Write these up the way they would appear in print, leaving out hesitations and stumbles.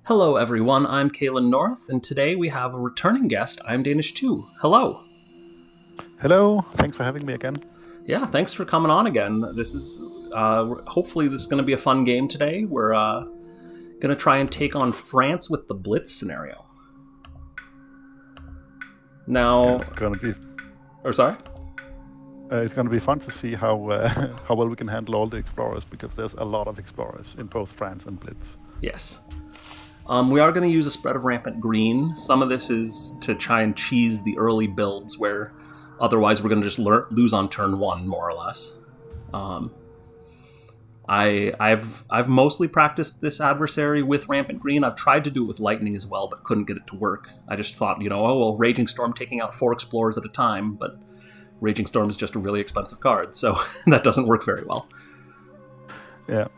Hello, everyone. I'm Kalen North, and today we have a returning guest, imdanishtoo. Hello. Hello, thanks for having me again. Yeah, thanks for coming on again. This is hopefully this is going to be a fun game today. We're going to try and take on France with the Blitz scenario. Now, It's gonna be sorry. it's gonna be fun to see how how well we can handle all the explorers, because there's a lot of explorers in both France and Blitz. Yes. We are going to use a spread of Rampant Green. Some of this is to try and cheese the early builds where otherwise we're going to just lose on turn one, more or less. I've mostly practiced this adversary with Rampant Green. I've tried to do it with Lightning as well, but couldn't get it to work. I just thought, Raging Storm taking out 4 Explorers at a time, but Raging Storm is just a really expensive card, so that doesn't work very well. Yeah.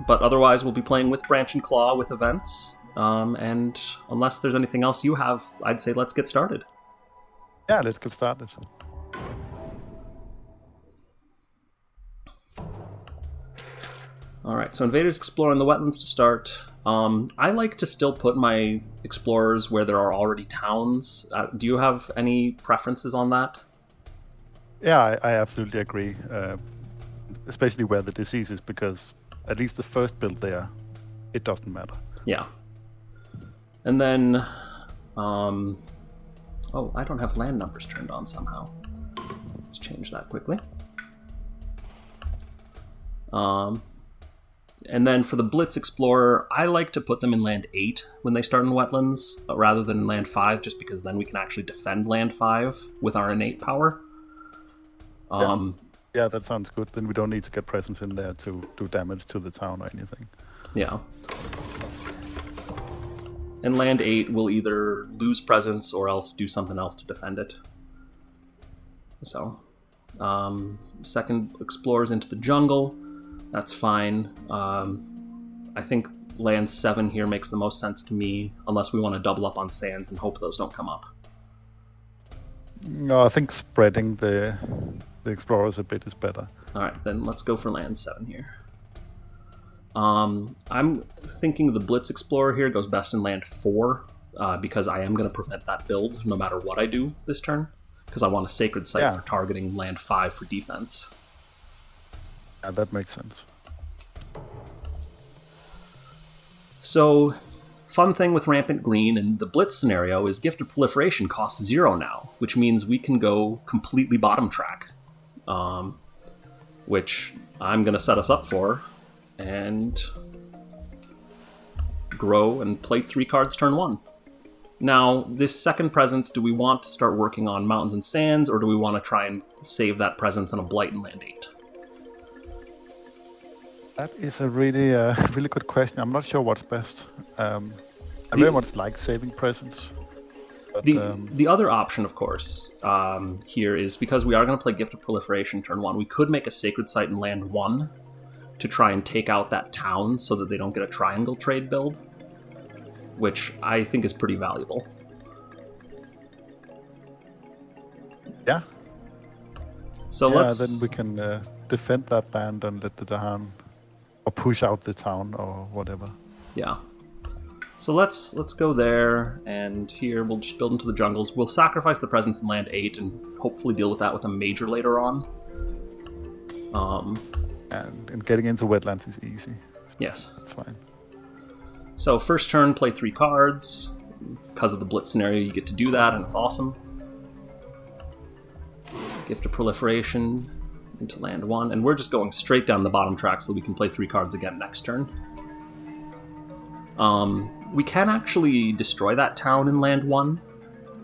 But otherwise, we'll be playing with Branch and Claw with events. And unless there's anything else you have, I'd say let's get started. Yeah, let's get started. All right, so invaders explore in the wetlands to start. I like to still put my explorers where there are already towns. Do you have any preferences on that? Yeah, I absolutely agree. Especially where the disease is, because at least the first build there, it doesn't matter. Yeah. And then, oh, I don't have land numbers turned on somehow. Let's change that quickly. And then for the Blitz Explorer, I like to put them in land 8 when they start in wetlands, rather than land 5, just because then we can actually defend land 5 with our innate power. Yeah, that sounds good. Then we don't need to get presence in there to do damage to the town or anything. Yeah. And land 8 will either lose presence or else do something else to defend it. So, second explorers into the jungle. That's fine. I think land 7 here makes the most sense to me, unless we want to double up on sands and hope those don't come up. No, I think spreading the explorers a bit is better. All right, then let's go for land 7 here. I'm thinking the Blitz Explorer here goes best in land 4, because I am going to prevent that build no matter what I do this turn, because I want a Sacred Site for targeting land 5 for defense. Yeah, that makes sense. So, fun thing with Rampant Green and the Blitz scenario is Gift of Proliferation costs 0 now, which means we can go completely bottom track, which I'm going to set us up for, and grow and play 3 cards turn 1. Now, this second presence, do we want to start working on Mountains and Sands, or do we want to try and save that presence on a Blight in land 8? That is a really really good question. I'm not sure what's best. I very much like saving presence. But, the other option, of course, here is, because we are going to play Gift of Proliferation turn 1, we could make a Sacred Site in land 1 to try and take out that town so that they don't get a triangle trade build, which I think is pretty valuable. Yeah. So let's... then we can defend that land and let the town, or push out the town or whatever. Yeah. So let's go there, and here we'll just build into the jungles. We'll sacrifice the presence in land 8 and hopefully deal with that with a major later on. And getting into wetlands is easy. Yes. That's fine. So first turn, play 3 cards. Because of the Blitz scenario, you get to do that, and it's awesome. Gift of Proliferation into land 1, and we're just going straight down the bottom track so we can play 3 cards again next turn. We can actually destroy that town in land 1.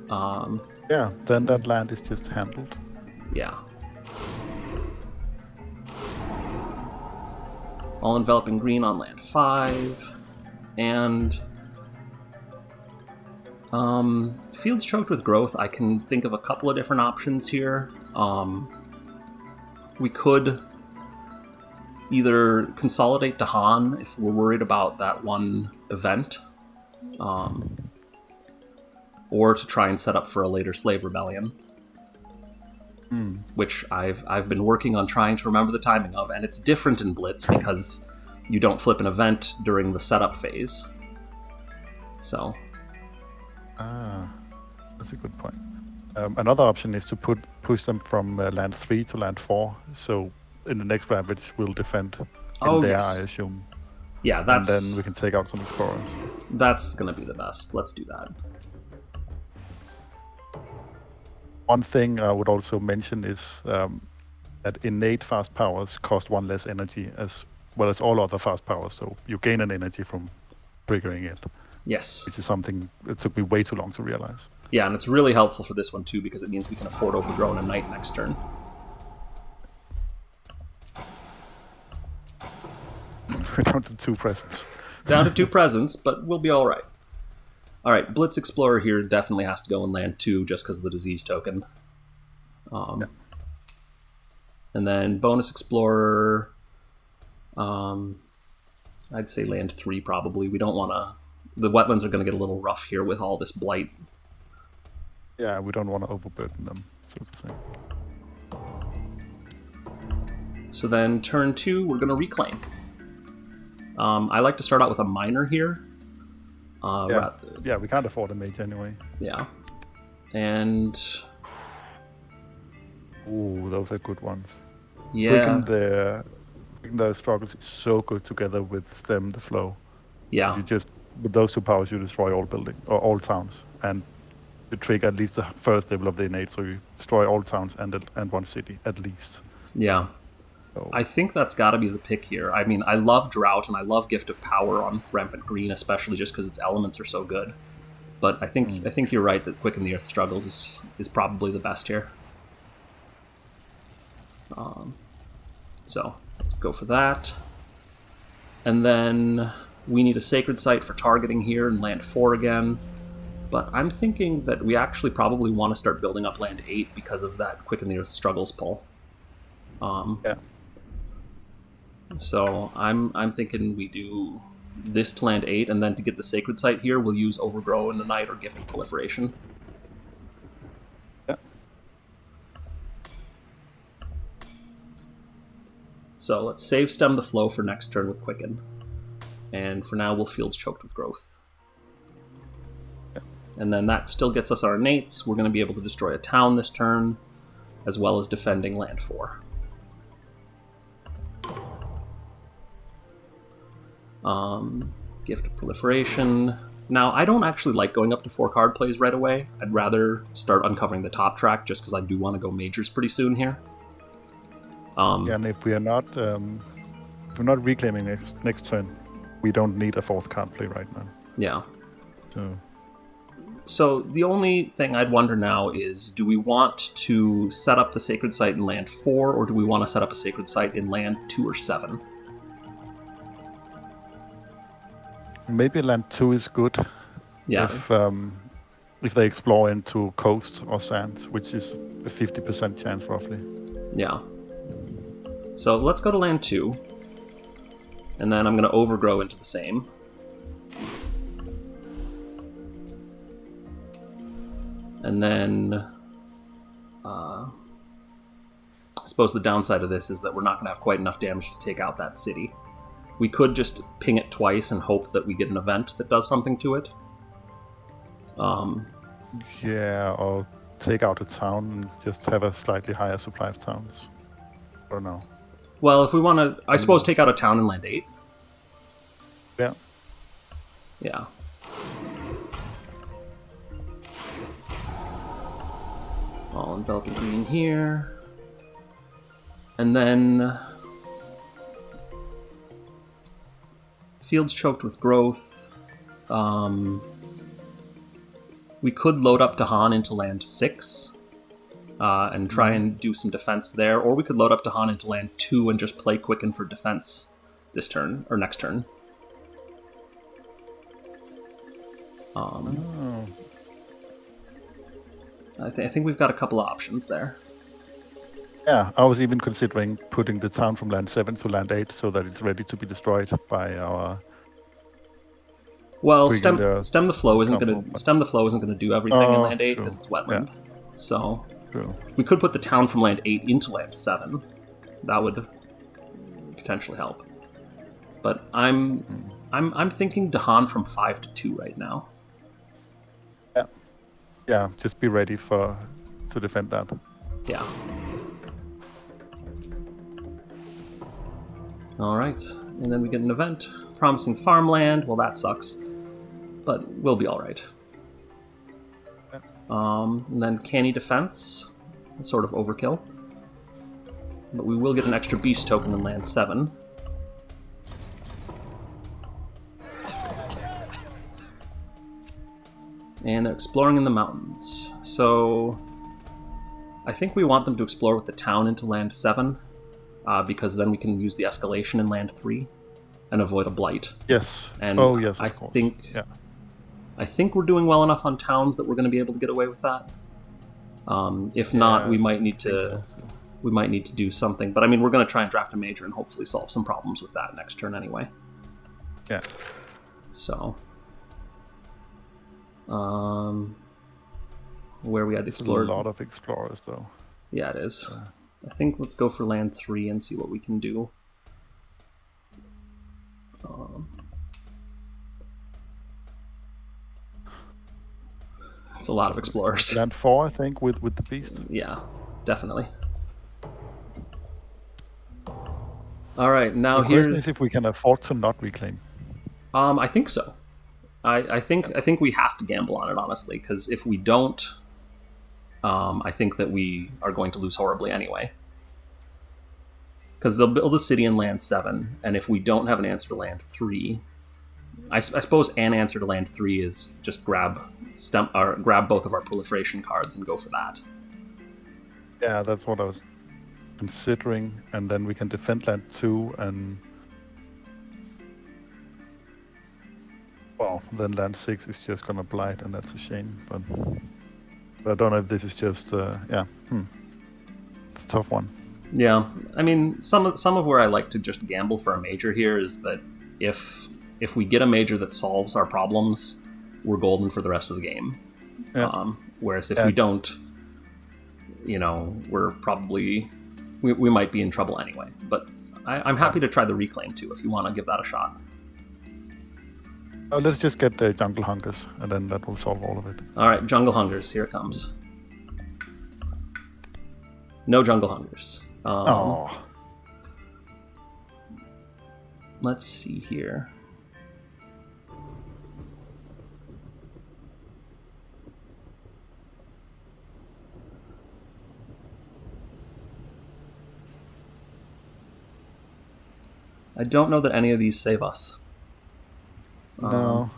Yeah, then that land is just handled. Yeah. All enveloping green on land 5. And fields choked with growth. I can think of a couple of different options here. We could either consolidate to Han if we're worried about that one event, or to try and set up for a later slave rebellion, which I've been working on trying to remember the timing of, and it's different in Blitz because you don't flip an event during the setup phase. So. That's a good point. Another option is to push them from land 3 to land 4. So in the next ravage, we'll defend in there, yes. I assume. Yeah, and then we can take out some explorers. That's going to be the best. Let's do that. One thing I would also mention is that innate fast powers cost 1 less energy as well as all other fast powers. So you gain an energy from triggering it. Yes. Which is something that took me way too long to realize. Yeah, and it's really helpful for this one too because it means we can afford Overgrow and a Knight next turn. We're down to 2 presents. Down to 2 presents, but we'll be all right. All right, Blitz Explorer here definitely has to go in land 2 just because of the disease token. Yeah. And then Bonus Explorer, I'd say land 3 probably. We don't want to... The wetlands are going to get a little rough here with all this blight. Yeah, we don't want to overburden them, so to say. So then turn 2, we're going to reclaim. I like to start out with a miner here. Yeah, we can't afford a mage anyway. Yeah. And... Ooh, those are good ones. Yeah. Quicken the struggles is so good together with Stem the Flow. Yeah. You just, with those 2 powers, you destroy all buildings, or all towns. And you trigger at least the first level of the innate, so you destroy all towns and 1 city, at least. Yeah. I think that's got to be the pick here. I mean, I love Drought and I love Gift of Power on Rampant Green, especially just because its elements are so good. But I think you're right that Quicken the Earth Struggles is probably the best here. So let's go for that. And then we need a Sacred Site for targeting here in land 4 again. But I'm thinking that we actually probably want to start building up land 8 because of that Quicken the Earth Struggles pull. Yeah. So I'm thinking we do this to land 8, and then to get the Sacred Site here, we'll use Overgrow in the Night or Gift of Proliferation. Yeah. So let's save Stem the Flow for next turn with Quicken. And for now, we'll Fields Choked with Growth. Yeah. And then that still gets us our Nates. We're going to be able to destroy a town this turn, as well as defending land 4. Gift of Proliferation. Now, I don't actually like going up to 4 card plays right away. I'd rather start uncovering the top track just because I do want to go majors pretty soon here. Yeah, and if we're not reclaiming next turn, we don't need a 4th card play right now. Yeah. So the only thing I'd wonder now is, do we want to set up the Sacred Site in land 4, or do we want to set up a Sacred Site in land 2 or 7? Maybe land 2 is good. Yeah. If they explore into coast or sands, which is a 50% chance roughly. Yeah. So let's go to land 2. And then I'm going to Overgrow into the same. And then I suppose the downside of this is that we're not going to have quite enough damage to take out that city. We could just ping it twice and hope that we get an event that does something to it. Yeah, or take out a town and just have a slightly higher supply of towns. I don't know. Well, if we want to, I suppose, take out a town in land 8. Yeah. Yeah. All enveloping green here. And then Fields Choked with Growth. We could load up Tahan into land 6 and try and do some defense there, or we could load up Tahan into land 2 and just play Quicken for defense this turn, or next turn. I think we've got a couple of options there. Yeah, I was even considering putting the town from land 7 to land 8 so that it's ready to be destroyed by our... Well, Stem the Flow isn't going to do everything in land 8 because it's wetland. Yeah. So true. We could put the town from land 8 into land 7. That would potentially help. But I'm thinking Dahan from 5 to 2 right now. Yeah, just be ready to defend that. Yeah. Alright, and then we get an event. Promising farmland. Well, that sucks. But we'll be alright. And then canny defense. Sort of overkill. But we will get an extra beast token in land 7. And they're exploring in the mountains. So I think we want them to explore with the town into land 7, because then we can use the escalation in land 3 and avoid a blight. Yes. And yes, I of course. I think we're doing well enough on towns that we're going to be able to get away with that. If not, we might need to do something. But I mean, we're going to try and draft a major and hopefully solve some problems with that next turn anyway. Yeah. So, where we had explored. A lot of explorers, though. Yeah, it is. I think let's go for land 3 and see what we can do. It's a lot of explorers. Land 4, I think, with the beast. Yeah, definitely. All right, now the here. question is if we can afford to not reclaim. I think so. I think we have to gamble on it, honestly, because if we don't, I think that we are going to lose horribly anyway. Because they'll build a city in land 7, and if we don't have an answer to land 3, I suppose an answer to land 3 is just grab both of our proliferation cards and go for that. Yeah, that's what I was considering, and then we can defend land 2 and... Well, then land 6 is just gonna blight, and that's a shame, but I don't know if this is just... It's a tough one. Yeah, I mean, some of where I like to just gamble for a major here is that if we get a major that solves our problems, we're golden for the rest of the game. Yeah. Whereas if we don't, we're probably... We might be in trouble anyway. But I'm happy to try the reclaim too, if you want to give that a shot. Let's just get the Jungle Hungers, and then that will solve all of it. Alright, Jungle Hungers, here it comes. No Jungle Hungers. Let's see here. I don't know that any of these save us. No.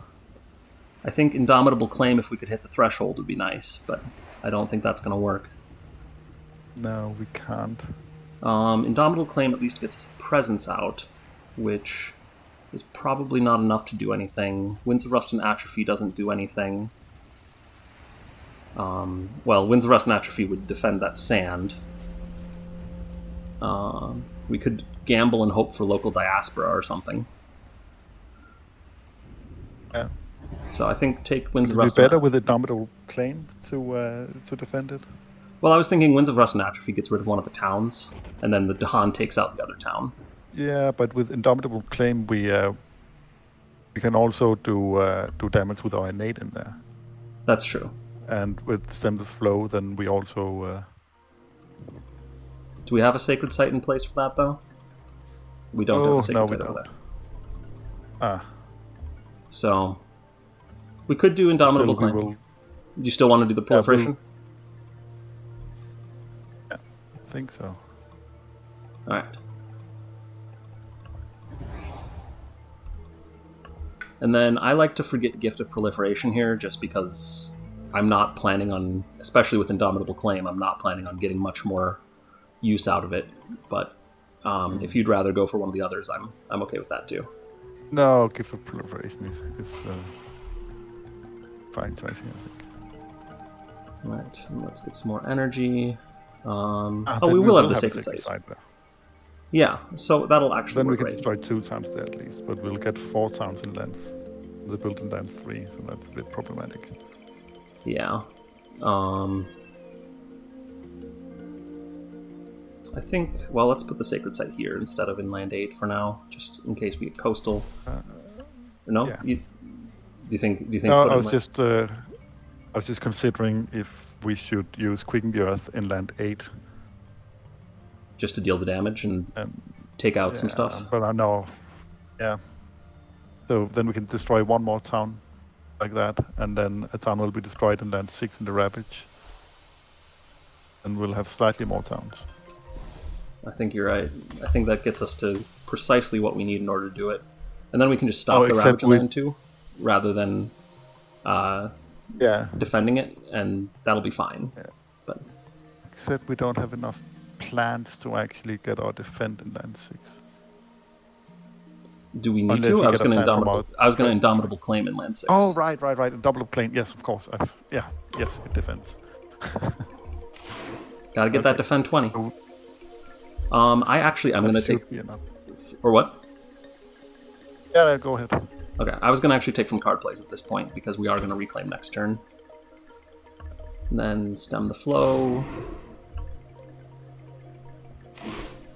I think Indomitable Claim, if we could hit the threshold, would be nice, but I don't think that's going to work. No, we can't. Indomitable Claim at least gets presence out, which is probably not enough to do anything. Winds of Rust and Atrophy doesn't do anything. Winds of Rust and Atrophy would defend that sand. We could gamble and hope for local diaspora or something. Yeah. So I think take Winds of Would it Rust. be better with Indomitable Claim to defend it? Well, I was thinking Winds of Rust and Atrophy gets rid of one of the towns, and then the Dahan takes out the other town. Yeah, but with Indomitable Claim, we can also do damage with our innate in there. That's true. And with Stem the Flow, then we also... Do we have a Sacred Site in place for that, though? We don't have a Sacred Site over there. So, we could do Indomitable Claim. Do you still want to do the proliferation? Yeah, I think so. Alright. And then I like to forget Gift of Proliferation here, just because I'm not planning on, especially with Indomitable Claim, I'm not planning on getting much more use out of it. But if you'd rather go for one of the others, I'm okay with that too. No, Gift of Proliferation is fine choice, I think. Alright, let's get some more energy. We will have the Sacred Site. Yeah, so that'll actually then work. Then we can great. destroy 2 towns there at least, but we'll get 4 towns in length. The built in land 3, so that's a bit problematic. Yeah. I think, well, let's put the sacred site here instead of in land 8 for now, just in case we get coastal. No? Yeah. Do you think No, put I it was just considering if we should use Quicken the Earth in land 8. just to deal the damage and take out some stuff? But I know. Yeah. So then we can destroy one more town like that, and then a town will be destroyed in land 6 in the Ravage. And we'll have slightly more towns. I think you're right. I think that gets us to precisely what we need in order to do it. And then we can just stop the Ravage in land 2, rather than defending it, and that'll be fine. Yeah. But except we don't have enough plans to actually get our defend in land 6. Do we need to? I was going to indomitable claim in land 6. Oh, right. Indomitable claim. Yes, of course. Yes, it defends. Gotta get that defend 20. I'm going to take... Or what? Yeah, go ahead. Okay, I was going to actually take from card plays at this point, because we are going to reclaim next turn. And then stem the flow.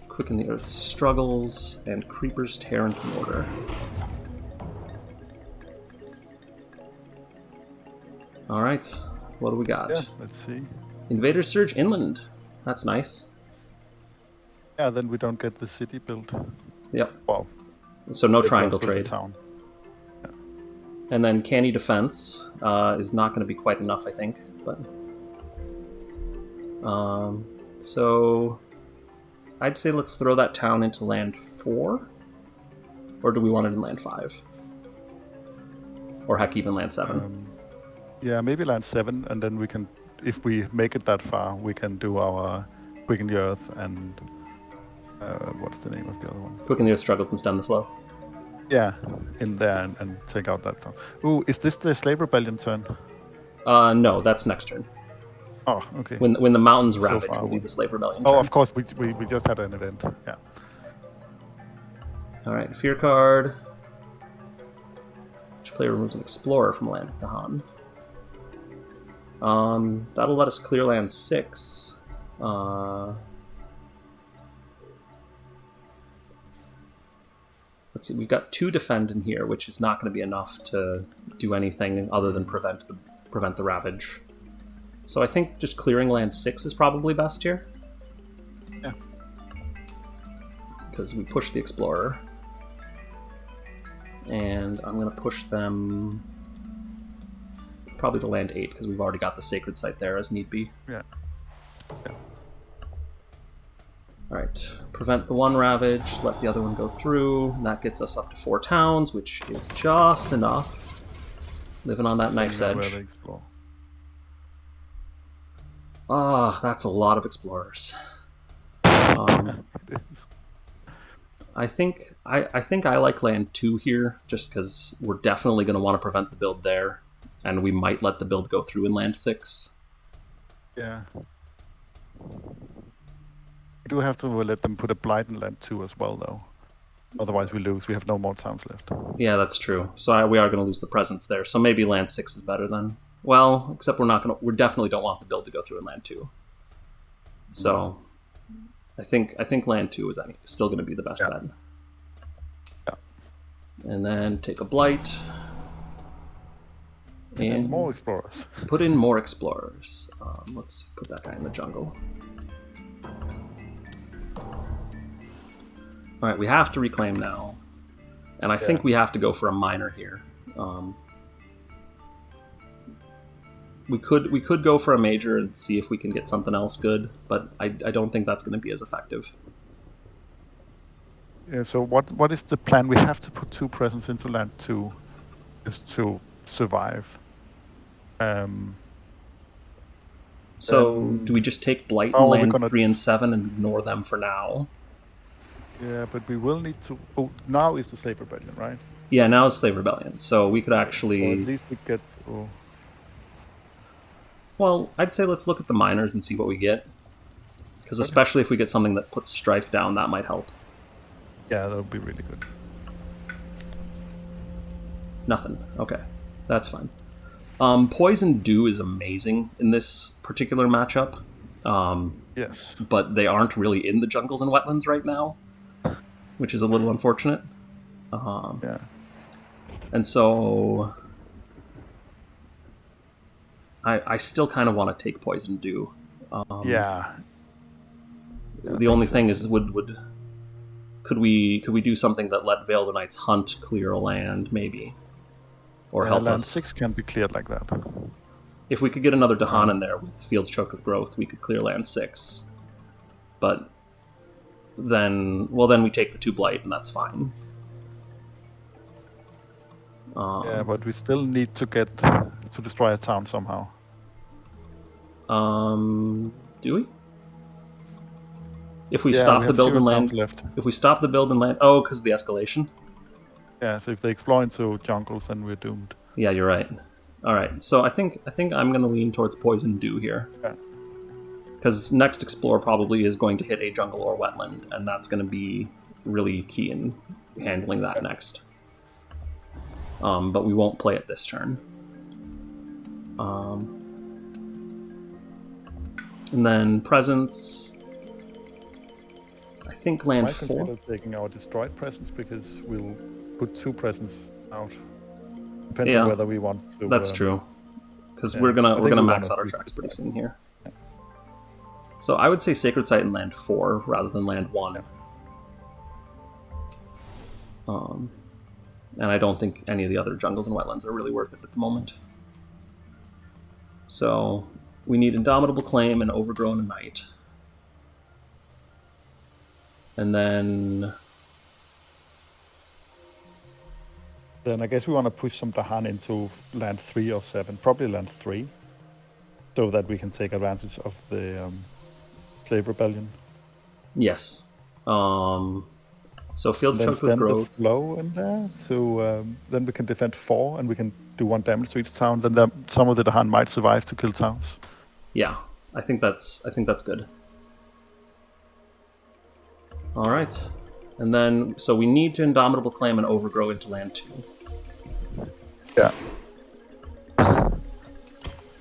Quicken the Earth's struggles, and Creeper's Tear and Mortar. Alright, what do we got? Yeah, let's see. Invaders surge inland. That's nice. Yeah, then we don't get the city built. Yep. Wow. So no triangle trade. Town. Yeah. And then canny defense is not going to be quite enough, I think. But so I'd say let's throw that town into land 4, or do we want it in land 5, or heck, even land 7? Yeah, maybe land 7, and then we can, if we make it that far, we can do our Quicken the Earth and what's the name of the other one? Quicken the Earth struggles and stem the flow. Yeah, in there and take out that town. Ooh, is this the Slave Rebellion turn? No, that's next turn. Oh, okay. When the mountains ravage will be the Slave Rebellion turn. Oh, of course, we just had an event. Yeah. Alright, fear card. Each player removes an explorer from land Dahan. That'll let us clear land 6. Let's see, we've got 2 defend in here, which is not going to be enough to do anything other than prevent the ravage. So I think just clearing land 6 is probably best here. Yeah. Because we push the explorer. And I'm going to push them probably to land 8, because we've already got the sacred site there as need be. Yeah. Alright, prevent the one ravage, let the other one go through, and that gets us up to 4 towns, which is just enough. Living on that knife's edge. Ah, that's a lot of explorers. I think I like land 2 here, just because we're definitely going to want to prevent the build there, and we might let the build go through in land 6. Yeah. We do have to let them put a blight in land 2 as well, though. Otherwise we lose. We have no more towns left. Yeah, that's true. So we are going to lose the presence there. So maybe land 6 is better then. Well, except we definitely don't want the build to go through in land 2. So I think land 2 is still going to be the best bet. Yeah. And then take a blight. And more explorers. Put in more explorers. Let's put that guy in the jungle. Alright, we have to reclaim now. And I think we have to go for a minor here. We could go for a major and see if we can get something else good, but I don't think that's going to be as effective. Yeah, so what is the plan? We have to put 2 presents into land 2 just to survive. So do we just take Blight in land 3 and 7 and ignore them for now? Yeah, but we will need to... Oh, now is the Slave Rebellion, right? Yeah, now is Slave Rebellion, so we could actually... So at least we get... Oh. Well, I'd say let's look at the minors and see what we get. Because especially if we get something that puts Strife down, that might help. Yeah, that would be really good. Nothing. Okay. That's fine. Poison Dew is amazing in this particular matchup. Yes. but they aren't really in the jungles and wetlands right now, which is a little unfortunate. Yeah. And so I still kind of want to take Poison Dew. Yeah. The only thing is, could we do something that let Veil the Knights hunt clear a land, maybe, or help land us? 6 can be cleared like that. If we could get another Dahan in there with Fields Choked with Growth, we could clear land 6. But then we take the 2 Blight, and that's fine. Yeah, but we still need to get to destroy a town somehow. Do we? If we Yeah, stop we the have build 0 and towns land, left. if we stop the build and land, oh, because of the escalation. Yeah, so if they explore into jungles, then we're doomed. Yeah, you're right. All right, so I think I'm going to lean towards Poison Dew here. Yeah. Because next Explore probably is going to hit a jungle or wetland, and that's going to be really key in handling that next. But we won't play it this turn. And then Presence. I think land 4. I consider taking our destroyed presence because we'll put 2 presents out. Depends on whether we want to. That's true. Because we're gonna max out our tracks pretty soon here. Yeah. So I would say Sacred Site in land 4 rather than land 1. And I don't think any of the other jungles and wetlands are really worth it at the moment. So we need Indomitable Claim and Overgrown and Night. And then I guess we want to push some Dahan into land 3 or 7, probably land 3, so that we can take advantage of the Slave Rebellion. Yes. So Field Choked with Growth. Flow in there, so then we can defend 4 and we can do 1 damage to each town. Then some of the Dahan might survive to kill towns. Yeah, I think that's good. All right, and then so we need to Indomitable Claim and Overgrow into land 2. Yeah.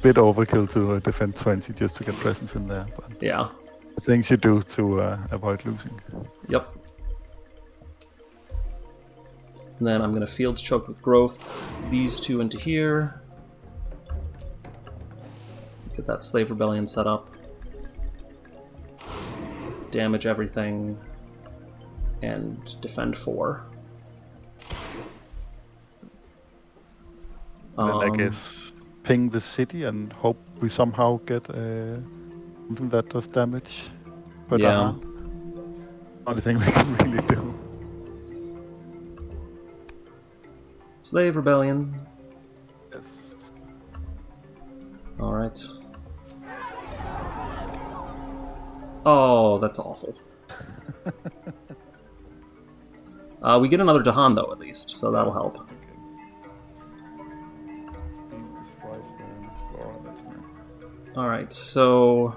Bit overkill to defend 20 just to get presence in there. But yeah. Things you do to avoid losing. Yep. And then I'm going to Fields Choked with Growth these 2 into here. Get that Slave Rebellion set up. Damage everything. And defend 4. Then I guess ping the city and hope we somehow get something that does damage. But only thing we can really do. Slave Rebellion. Yes. Alright. Oh, that's awful. We get another Dahan, though, at least, so that'll help. Alright, so...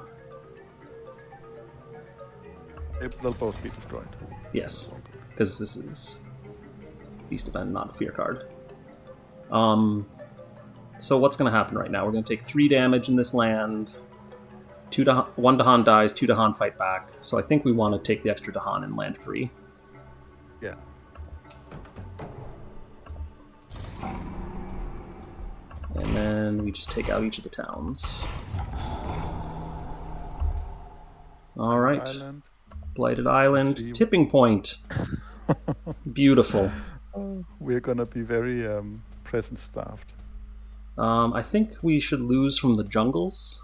They'll both be destroyed. Yes, because this is Beast Event, not Fear card. So what's going to happen right now? We're going to take 3 damage in this land. 1 Dahan dies, 2 Dahan fight back. So I think we want to take the extra Dahan in land 3. Yeah. And then we just take out each of the towns. Alright. Blighted Island. Tipping Point. Beautiful. We're going to be very presence-starved. I think we should lose from the jungles.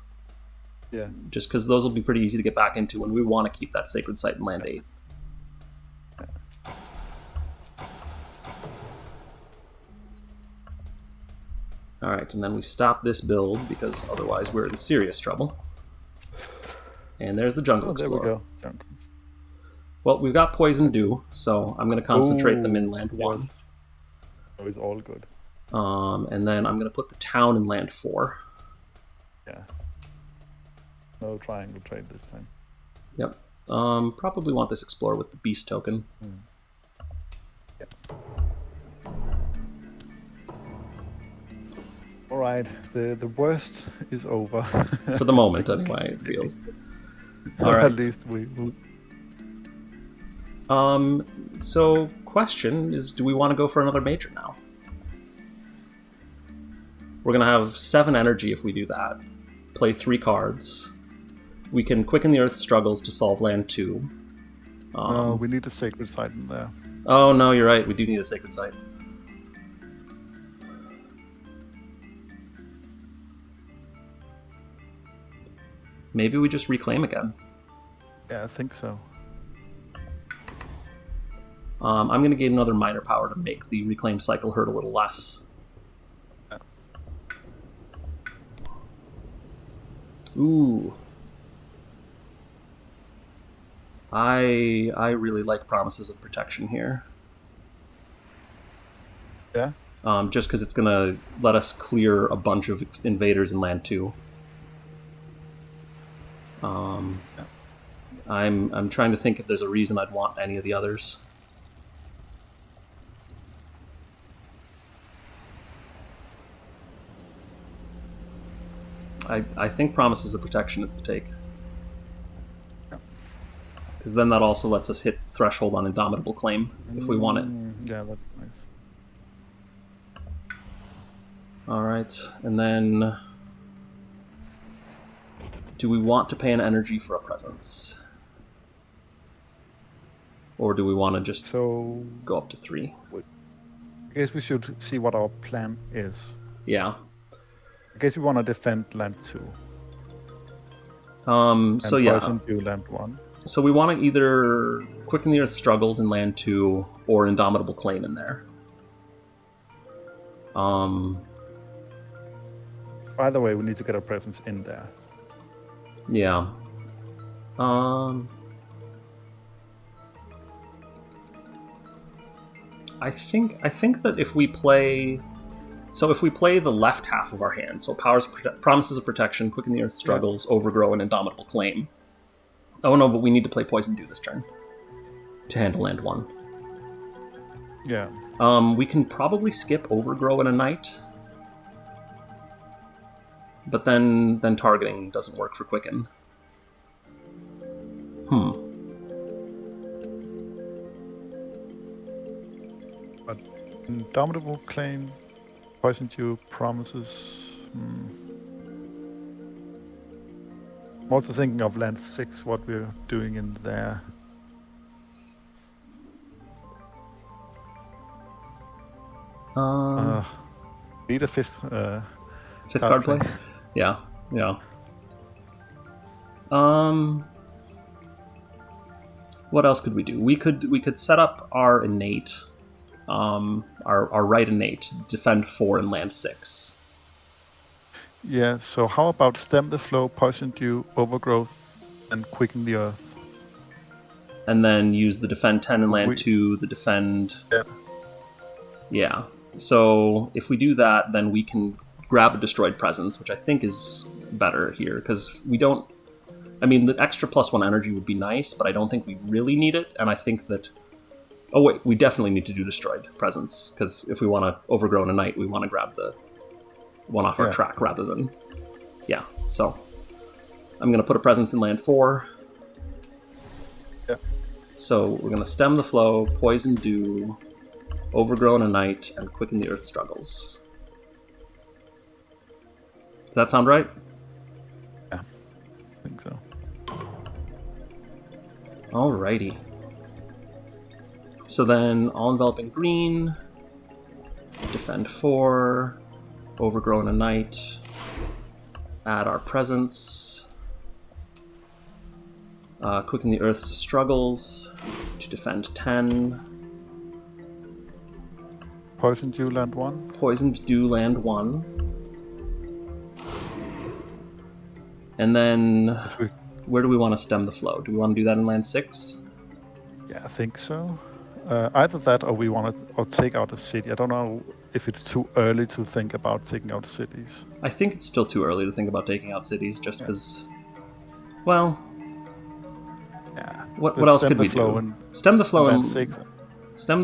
Yeah. Just because those will be pretty easy to get back into, and we want to keep that Sacred Site in land 8. Alright, and then we stop this build, because otherwise we're in serious trouble. And there's the Jungle Explorer. There we go. Jungles. Well, we've got Poison Dew, so I'm going to concentrate them in land 1. Oh, it's all good. And then I'm going to put the town in land 4. Yeah. No triangle trade this time. Yep. Probably want this Explorer with the Beast token. Yeah. Alright, the worst is over. For the moment, anyway, it feels. All right. At least we So question is, do we want to go for another major now? We're going to have 7 energy if we do that. Play 3 cards. We can quicken the Earth's struggles to solve land 2. we need a sacred site in there. Oh, no, you're right. We do need a sacred site. Maybe we just reclaim again. Yeah, I think so. I'm going to gain another minor power to make the reclaim cycle hurt a little less. Yeah. Ooh. I really like Promises of Protection here. Yeah? Just because it's going to let us clear a bunch of invaders in land 2. I'm trying to think if there's a reason I'd want any of the others. I think Promises of Protection is the take. Because then that also lets us hit threshold on Indomitable Claim if we want it. Yeah, that's nice. Alright, and then... do we want to pay an energy for a presence? Or do we want to just So go up to 3? I guess we should see what our plan is. Yeah. I guess we want to defend land 2. So yeah. Poison you land 1. So we want to either quicken the Earth's struggles in land 2 or Indomitable Claim in there. By the way, we need to get a presence in there. Yeah. I think that if we play the left half of our hand, so Promises of Protection, Quicken the Earth's Struggles, Overgrow, and Indomitable Claim. Oh no, but we need to play Poison Dew this turn to handle land 1. Yeah. We can probably skip Overgrow in a night, but then targeting doesn't work for Quicken. But Indomitable Claim, Poison Dew, Promises. I'm also thinking of land 6, what we're doing in there. Need a fifth Card play? Yeah. What else could we do? We could set up our innate, our right innate, defend 4 and land 6. Yeah, so how about Stem the Flow, Poison Dew, Overgrowth, and Quicken the Earth? And then use the defend 10 and land 2, the defend... Yeah. Yeah. So if we do that, then we can grab a destroyed presence, which I think is better here, because we don't... I mean, the extra +1 energy would be nice, but I don't think we really need it, and I think that... Oh wait, we definitely need to do destroyed presence, because if we want to overgrow in a night, we want to grab the one off our track rather than... Yeah, so I'm going to put a presence in land 4. Yeah. So we're going to Stem the Flow, Poison Dew, Overgrow in a night, and Quicken the Earth's Struggles. Does that sound right? Yeah, I think so. Alrighty. So then, All-Enveloping Green, Defend 4, Overgrow in a night, add our presence, Quicken the Earth's Struggles to defend 10. Poison Dew land 1. Poisoned Dew land 1. And then, where do we want to Stem the Flow? Do we want to do that in land 6? Yeah, I think so. Either that or we want to take out a city. I don't know if it's too early to think about taking out cities. I think it's still too early to think about taking out cities, just because... Well... Yeah. What else could we do? Stem the Flow in... Stem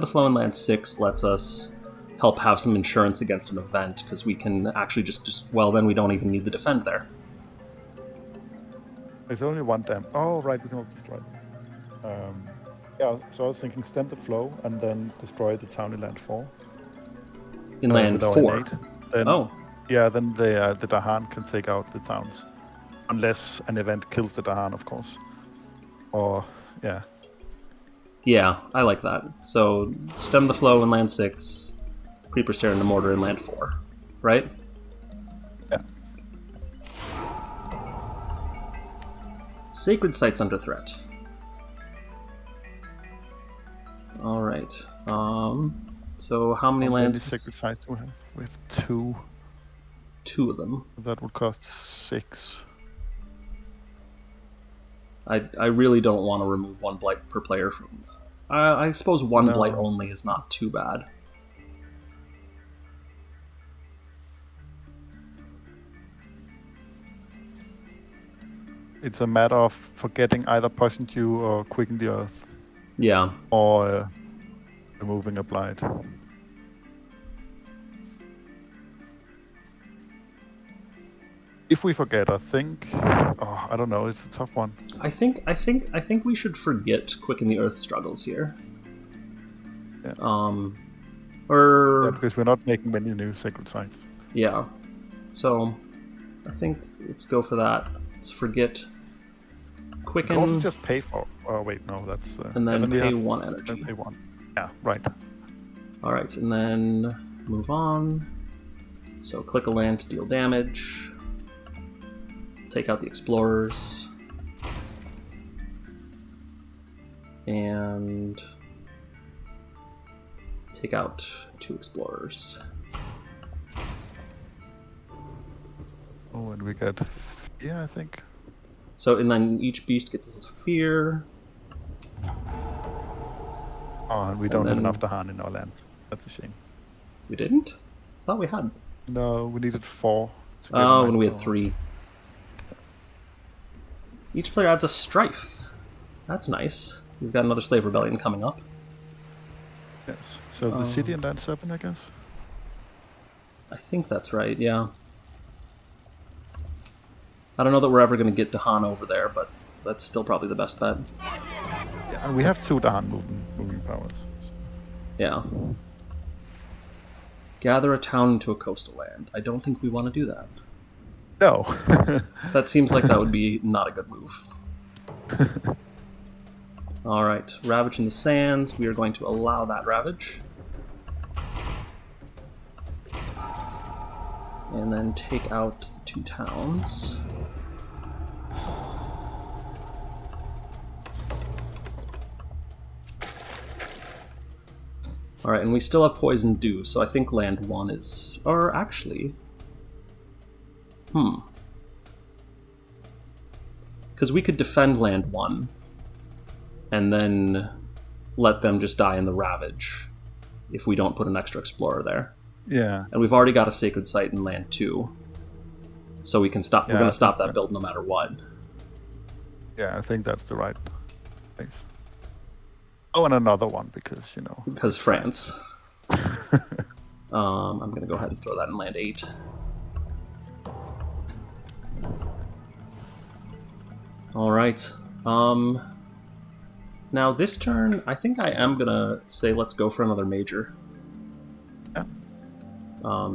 It's only one dam. Oh, right, we can also destroy it. Yeah, so I was thinking stem the flow and then destroy the town in land 4. In land with our 4. innate. Then, Oh, yeah, then the Dahan can take out the towns. Unless an event kills the Dahan, of course. Or, yeah. yeah, I like that. So stem the flow in land 6, creeper stare into mortar in land 4, right? Yeah. Sacred sites under threat. All right. So how many lands? Sacred sites do we have? We have 2. 2 of them. That would cost 6. I really don't want to remove 1 blight per player. I suppose 1 blight only is not too bad. It's a matter of forgetting either poison dew or quicken the earth. Yeah. Or removing a blight. If we forget, I think. Oh, I don't know. It's a tough one. I think we should forget quicken the earth struggles here. Yeah. Or because we're not making many new sacred sites. Yeah. So I think let's go for that. Let's forget quicken. You can also just pay for. Oh wait, no, that's. And then pay 1 energy. Then pay 1. Yeah, right. All right, and then move on. So click a land to deal damage. Take out the explorers. And take out 2 explorers. Oh, and we get. Yeah, I think. So, and then each beast gets a fear. Oh, and we don't have enough Dahan in our land. That's a shame. We didn't? I thought we had. No, we needed 4. Oh, and we had 3. Each player adds a strife. That's nice. We've got another slave rebellion coming up. Yes. So the city in land 7, I guess? I think that's right, yeah. I don't know that we're ever going to get Dahan over there, but that's still probably the best bet. Yeah, and we have 2 Dahan moving powers. Yeah. Gather a town into a coastal land. I don't think we want to do that. No. That seems like that would be not a good move. Alright, Ravage in the Sands. We are going to allow that Ravage. And then take out the 2 towns. Alright, and we still have Poison Dew, so I think land 1 is... Or actually... Because we could defend land 1, and then let them just die in the Ravage, if we don't put an extra Explorer there. Yeah. And we've already got a Sacred Site in land 2, so we can stop. We're going to stop that build no matter what. Yeah, I think that's the right place. Oh, and another one, because, you know... Because France. I'm going to go ahead and throw that in land 8. Alright. Now this turn, I think I am going to say let's go for another major. Yeah.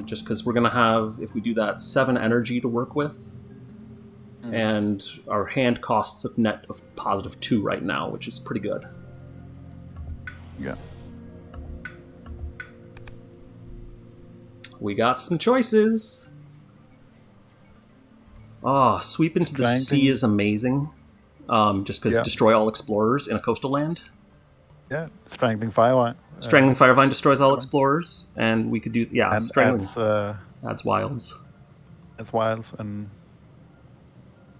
Just because we're going to have, if we do that, 7 energy to work with. And our hand costs a net of positive 2 right now, which is pretty good. Yeah. We got some choices. Oh, Sweep into the Sea is amazing. Just because destroy all explorers in a coastal land. Yeah, Strangling Firevine. Strangling Firevine destroys all explorers, and we could do Strangling adds wilds. Adds wilds and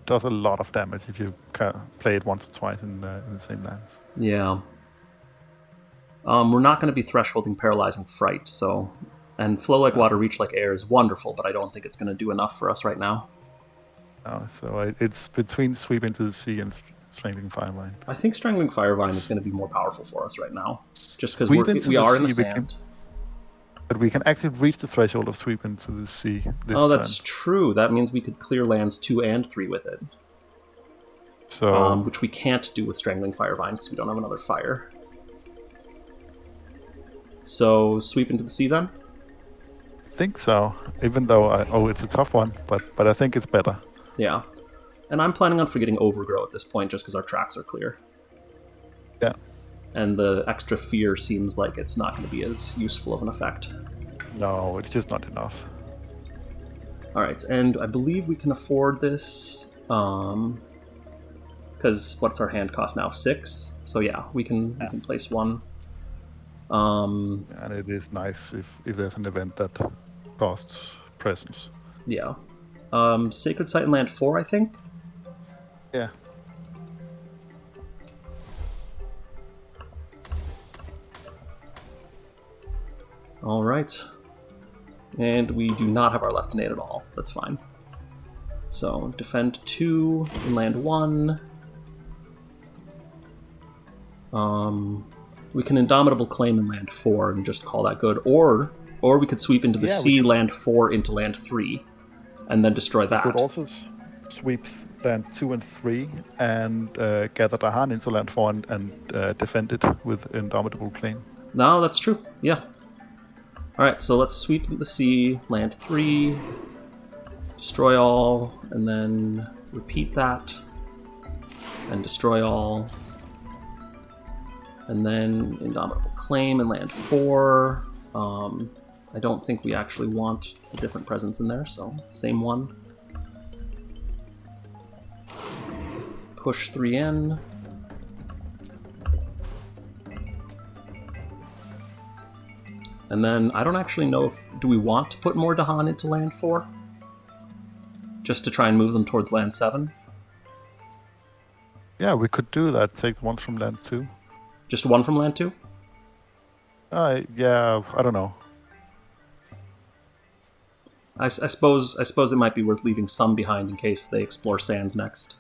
does a lot of damage if you play it once or twice in the same lands. Yeah. We're not going to be thresholding Paralyzing Fright, so... And Flow Like Water, Reach Like Air is wonderful, but I don't think it's going to do enough for us right now. So it's between Sweep into the Sea and Strangling Firevine. I think Strangling Firevine is going to be more powerful for us right now, just because we are in the sand. But we can actually reach the threshold of Sweep into the Sea this that's true. That means we could clear lands 2 and 3 with it. So which we can't do with Strangling Firevine because we don't have another fire. So sweep into the sea then? I think so. Even though it's a tough one, but I think it's better. Yeah. And I'm planning on forgetting Overgrow at this point just because our tracks are clear. Yeah. And the extra fear seems like it's not going to be as useful of an effect. No, it's just not enough. Alright, and I believe we can afford this, because what's our hand cost now? 6? So yeah, we can place one. And it is nice if there's an event that costs presence. Yeah. Sacred Site and Land 4, I think? Yeah. Alright. And we do not have our left innate at all. That's fine. So, defend 2, and land 1. We can Indomitable Claim and land 4 and just call that good. Or we could sweep into the sea, land 4 into land 3, and then destroy that. We could also sweep land 2 and 3 and gather Dahan into land 4 and defend it with Indomitable Claim. No, that's true. Yeah. Alright, so let's sweep into the sea, land 3, destroy all, and then repeat that, and destroy all. And then Indomitable Claim and land 4. I don't think we actually want a different presence in there, so same one. Push 3 in. And then I don't actually know if... Do we want to put more Dahan into land 4? Just to try and move them towards land 7? Yeah, we could do that. Take one from land 2. Just one from land 2? Yeah, I don't know. I suppose it might be worth leaving some behind in case they explore sands next.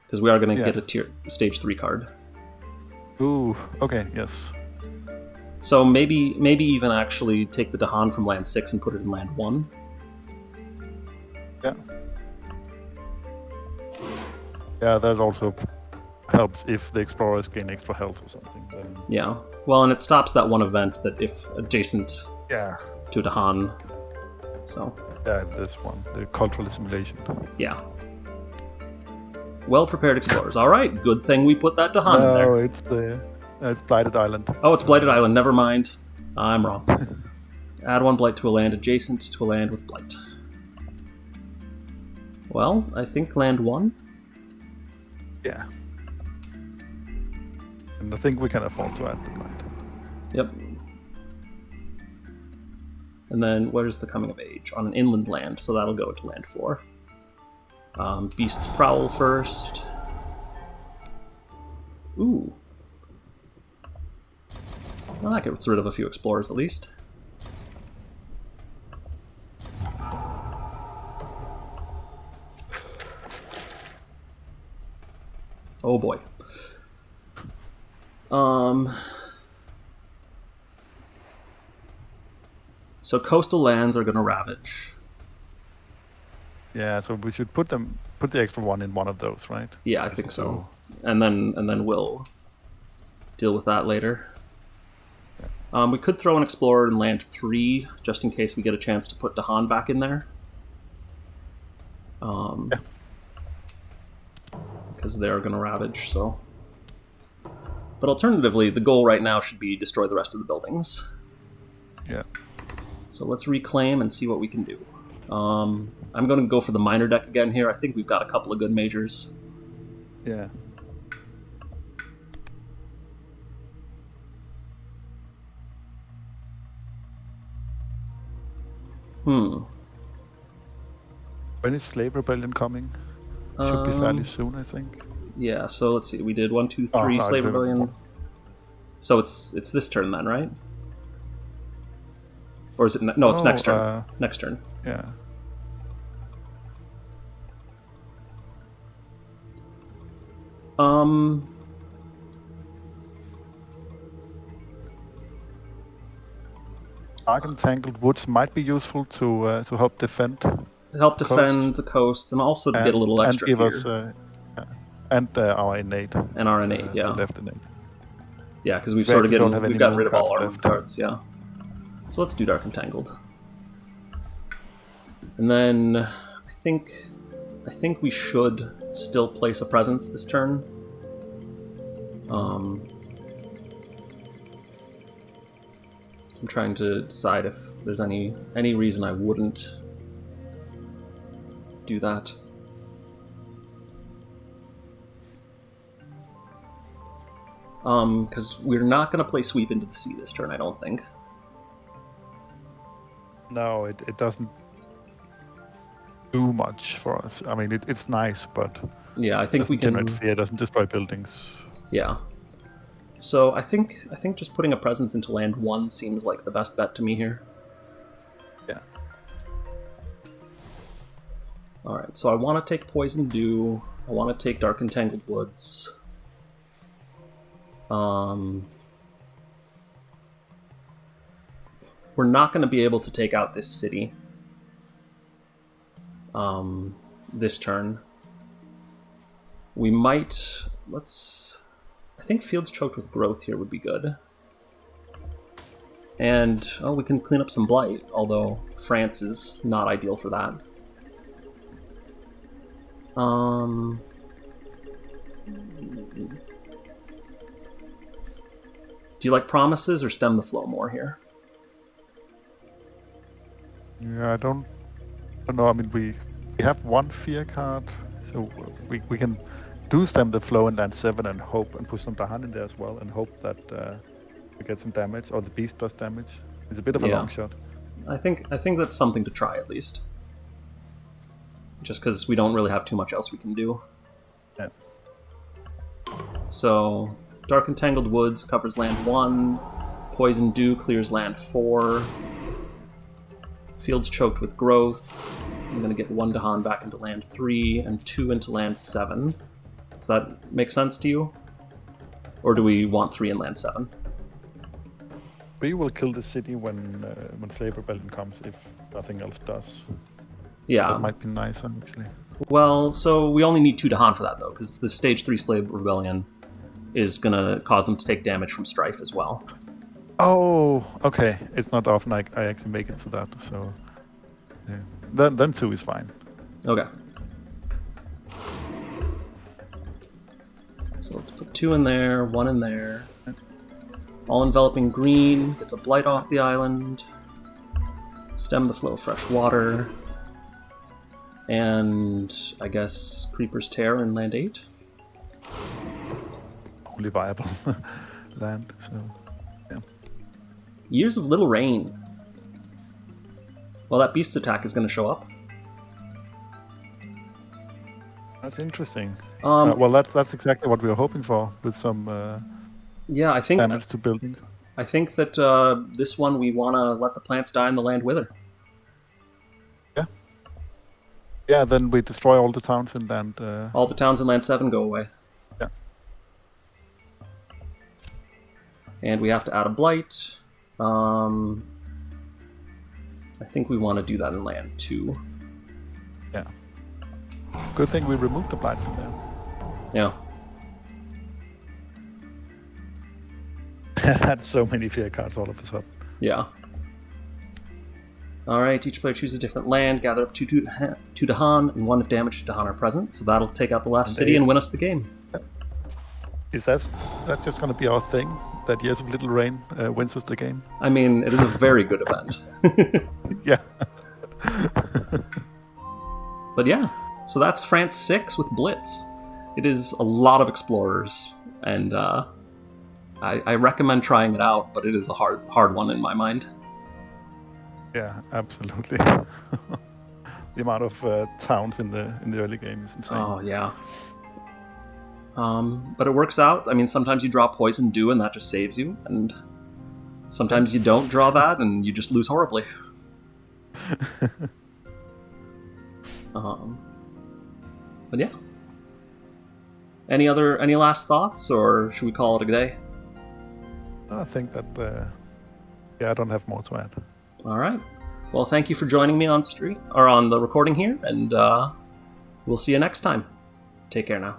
Because we are going to get a stage 3 card. Ooh, okay, yes. So maybe even actually take the Dahan from land 6 and put it in land 1. Yeah. Yeah, that also helps if the explorers gain extra health or something. Then... Yeah. Well, and it stops that one event that if adjacent to Dahan. So. Yeah, this one, the cultural assimilation. Yeah. Well-prepared explorers. All right, good thing we put that Dahan in there. No, it's Blighted Island. Oh, it's Blighted Island. Never mind. I'm wrong. Add 1 blight to a land adjacent to a land with blight. Well, I think land 1. Yeah. And I think we can afford to add the blight. Yep. And then where's the Coming of Age? On an inland land, so that'll go into land 4. Beast's Prowl first. Ooh. Well, that gets rid of a few explorers at least. Oh boy. So coastal lands are going to ravage. Yeah, so we should put the extra one in one of those, right? Yeah, I think so. And then we'll deal with that later. Yeah. We could throw an explorer in land 3 just in case we get a chance to put Dahan back in there. Because they're going to ravage. So, but alternatively, the goal right now should be destroy the rest of the buildings. Yeah. So let's reclaim and see what we can do. I'm going to go for the minor deck again here. I think we've got a couple of good majors. Yeah. When is Slave Rebellion coming? Should be fairly soon, I think. Yeah, so let's see. We did 1, 2, 3 Slave Rebellion. So it's this turn then, right? Or is it... No, it's next turn. Next turn. Yeah. Dark and Tangled Woods might be useful to help defend. Help defend the coast and also to get a little extra give fear. Us, And our innate. And our innate, The left innate. Yeah, because we've We sort of actually don't have we've any gotten moon rid of all cards our left. moon cards, yeah. So let's do Dark Entangled. And then I think we should still place a presence this turn. I'm trying to decide if there's any reason I wouldn't do that. Because we're not going to play Sweep into the Sea this turn, I don't think. No, it doesn't do much for us. I mean, it's nice, but yeah, I think we can generate fear. It doesn't destroy buildings. Yeah. So I think just putting a presence into land 1 seems like the best bet to me here. Yeah. All right. So I want to take Poison Dew. I want to take Dark Entangled Woods. We're not going to be able to take out this city this turn. We might... I think Fields Choked with Growth here would be good. And, we can clean up some Blight, although France is not ideal for that. Do you like Promises or Stem the Flow more here? Yeah, I don't know. I mean, we have one fear card, so we can do Stem the Flow in land 7 and hope and put some Dahan in there as well and hope that we get some damage or the beast does damage. It's a bit of a long shot. I think that's something to try at least. Just because we don't really have too much else we can do. Yeah. So, Dark Entangled Woods covers land 1. Poison Dew clears land 4. Fields Choked with Growth. I'm going to get 1 Dahan back into land 3 and 2 into land 7. Does that make sense to you? Or do we want 3 in land 7? We will kill the city when Slave Rebellion comes if nothing else does. Yeah. That might be nice, actually. Well, so we only need 2 Dahan for that, though, because the Stage 3 Slave Rebellion is going to cause them to take damage from Strife as well. Oh, okay. It's not often I actually make it to that, so... Yeah. Then 2 is fine. Okay. So let's put 2 in there, 1 in there. All-enveloping green, gets a Blight off the island. Stem the Flow of Fresh Water. And I guess Creeper's Tear in land 8. Only viable land, so... Yeah. Years of Little Rain. Well, that beast's attack is going to show up. That's interesting. Well, that's exactly what we were hoping for, with some I think damage to buildings. I think that this one we want to let the plants die and the land wither. Yeah. Yeah, then we destroy all the towns in land... All the towns in land 7 go away. Yeah. And we have to add a Blight. I think we want to do that in land 2. Yeah. Good thing we removed the Blight from there. Yeah. Had so many fear cards all of a sudden. Yeah. Alright, each player chooses a different land, gather up 2 Dahan, and 1 if damage to Dahan are present, so that'll take out the last city and win us the game. Is that just going to be our thing? That Years of Little Rain wins us the game? I mean, it is a very good event. Yeah. But yeah, so that's France 6 with Blitz. It is a lot of explorers, and I recommend trying it out, but it is a hard one in my mind. Yeah, absolutely. The amount of towns in the early game is insane. Oh, yeah. But it works out. I mean, sometimes you draw Poison Dew and that just saves you, and sometimes you don't draw that and you just lose horribly. But yeah. Any last thoughts, or should we call it a day? I think that I don't have more to add. All right. Well, thank you for joining me on the recording here, and we'll see you next time. Take care now.